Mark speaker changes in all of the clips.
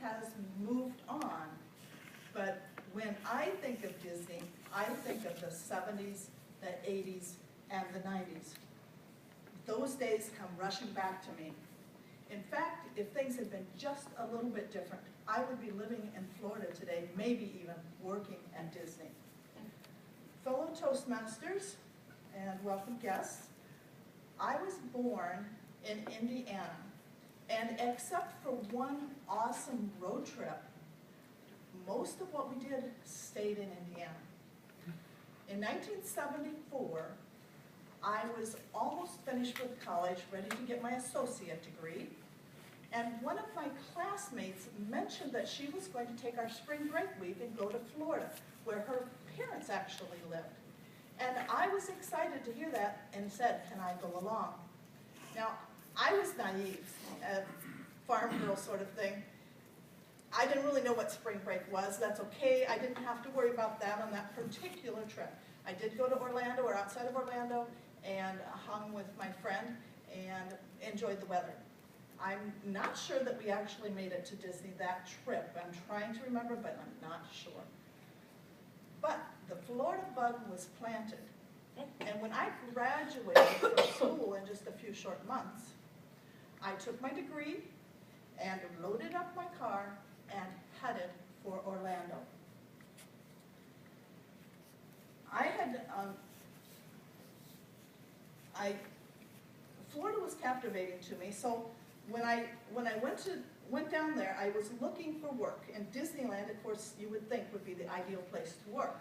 Speaker 1: has moved on, but when I think of Disney, I think of the 70s, the 80s, and the 90s. Those days come rushing back to me. In fact, if things had been just a little bit different, I would be living in Florida today, maybe even working at Disney. Fellow Toastmasters and welcome guests, I was born in Indiana, and except for one awesome road trip, most of what we did stayed in Indiana. In 1974, I was almost finished with college, ready to get my associate degree, and one of my classmates mentioned that she was going to take our spring break week and go to Florida, where her parents actually lived. And I was excited to hear that and said, can I go along? Now, I was naive, a farm girl sort of thing. I didn't really know what spring break was. That's okay. I didn't have to worry about that on that particular trip. I did go to Orlando or outside of Orlando and hung with my friend and enjoyed the weather. I'm not sure that we actually made it to Disney that trip. I'm trying to remember, but I'm not sure. But the Florida bug was planted. And when I graduated from school in just a few short months, I took my degree and loaded up my car and headed for Orlando. Florida was captivating to me, so when I went down there, I was looking for work, and Disneyland, of course, you would think would be the ideal place to work.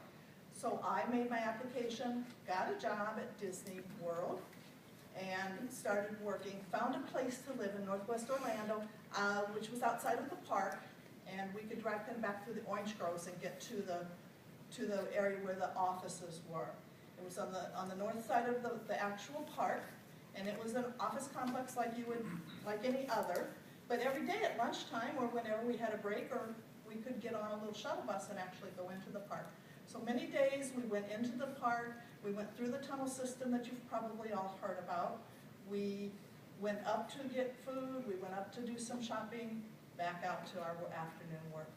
Speaker 1: So I made my application, got a job at Disney World, and started working, found a place to live in Northwest Orlando, which was outside of the park, and we could drive kind of back through the orange groves and get to the area where the offices were. It was on the north side of the actual park, and it was an office complex like any other. But every day at lunchtime or whenever we had a break, or we could get on a little shuttle bus and actually go into the park. So many days we went into the park, we went through the tunnel system that you've probably all heard about. We went up to get food, we went up to do some shopping, back out to our afternoon work.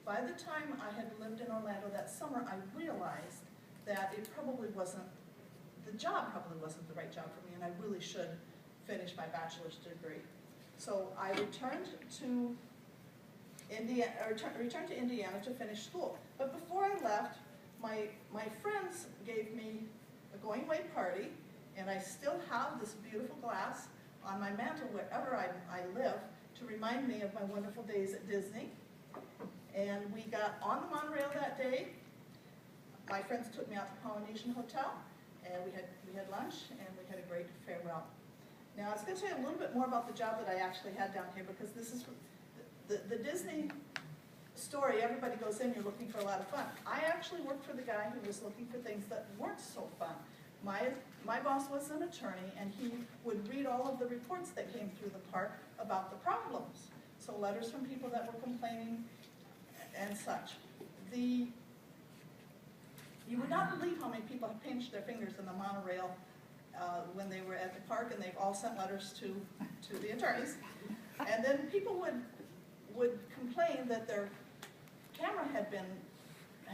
Speaker 1: By the time I had lived in Orlando that summer, I realized that it probably wasn't, the job probably wasn't the right job for me, and I really should finish my bachelor's degree. So I returned to Indiana to finish school. But before I left, my friends gave me a going away party, and I still have this beautiful glass on my mantle wherever I live to remind me of my wonderful days at Disney. And we got on the monorail that day. My friends took me out to Polynesian Hotel, and we had lunch, and we had a great farewell. Now, I was going to tell you a little bit more about the job that I actually had down here, because this is the Disney story. Everybody goes in, you're looking for a lot of fun. I actually worked for the guy who was looking for things that weren't so fun. My boss was an attorney, and he would read all of the reports that came through the park about the problems. So letters from people that were complaining and such. You would not believe how many people have pinched their fingers in the monorail when they were at the park, and they've all sent letters to the attorneys. And then people would complain that their camera had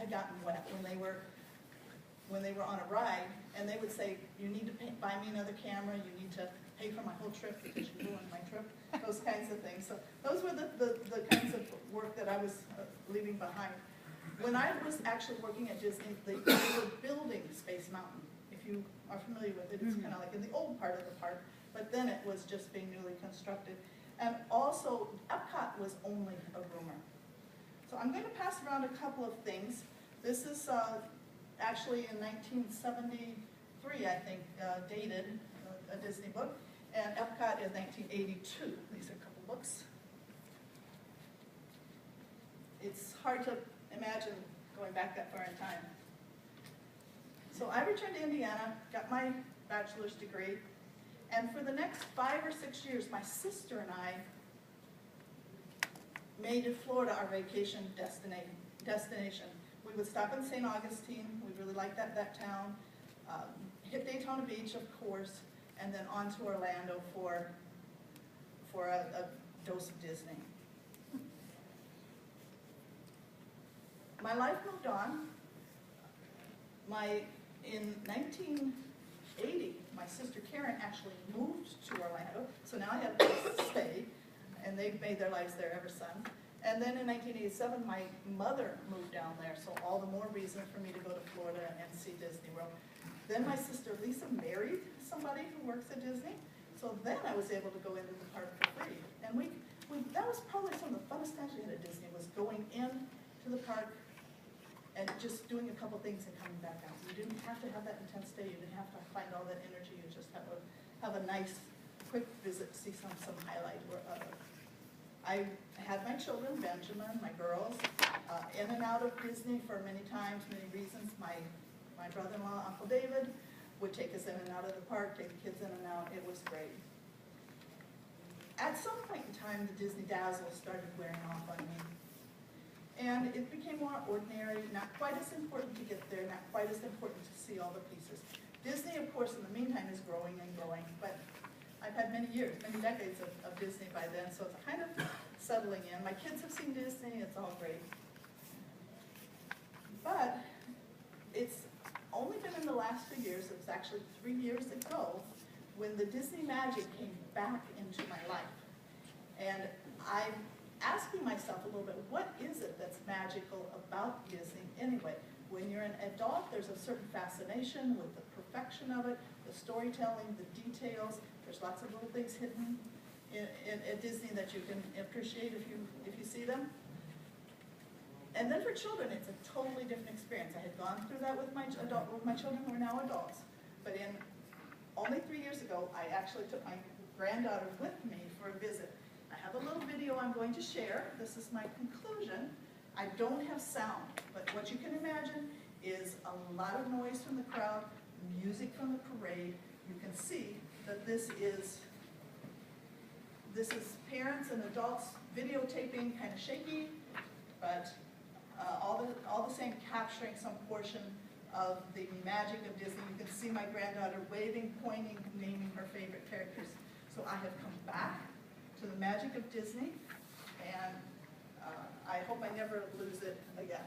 Speaker 1: gotten wet when they were on a ride, and they would say, you need to buy me another camera, you need to pay for my whole trip because you ruined my trip, those kinds of things. So those were the kinds of work that I was leaving behind. When I was actually working at Disney, they were building Space Mountain. If you are familiar with it, it's kind of like in the old part of the park, but then it was just being newly constructed. And also, Epcot was only a rumor. So I'm going to pass around a couple of things. This is actually in 1973, I think, dated, a Disney book, and Epcot is 1982. These are a couple books. It's hard to imagine going back that far in time. So I returned to Indiana, got my bachelor's degree, and for the next 5 or 6 years, my sister and I made Florida our vacation destination. We would stop in St. Augustine. We really liked that town. Hit Daytona Beach, of course, and then on to Orlando for a dose of Disney. my life moved on. In 1980, my sister Karen actually moved to Orlando, so now I have a place to stay, and they've made their lives there ever since. And then in 1987, my mother moved down there, so all the more reason for me to go to Florida and see Disney World. Then my sister Lisa married somebody who works at Disney, so then I was able to go into the park for free. And that was probably some of the funnest times we had at Disney, was going in to the park and just doing a couple things and coming back out. You didn't have to have that intense day, you didn't have to find all that energy, you just have a nice, quick visit, see some highlight or other. I had my children, Benjamin, my girls, in and out of Disney for many times, many reasons. My brother-in-law, Uncle David, would take us in and out of the park, take the kids in and out. It was great. At some point in time, the Disney Dazzle started wearing off on me. And it became more ordinary, not quite as important to get there, not quite as important to see all the pieces. Disney, of course, in the meantime, is growing and growing, but I've had many years, many decades of Disney by then, so it's kind of settling in. My kids have seen Disney, it's all great. But it's only been in the last few years, it was actually 3 years ago, when the Disney magic came back into my life. And I'm asking myself a little bit, what is it that's magical about Disney anyway? When you're an adult, there's a certain fascination with the perfection of it, the storytelling, the details. There's lots of little things hidden at Disney that you can appreciate if you see them. And then for children, it's a totally different experience. I had gone through that with my children who are now adults. But only 3 years ago, I actually took my granddaughter with me for a visit. I have a little video I'm going to share. This is my conclusion. I don't have sound, but what you can imagine is a lot of noise from the crowd, music from the parade. You can see that this is parents and adults videotaping, kind of shaky, but all the same capturing some portion of the magic of Disney. You can see my granddaughter waving, pointing, naming her favorite characters. So I have come back to the magic of Disney, and I hope I never lose it again.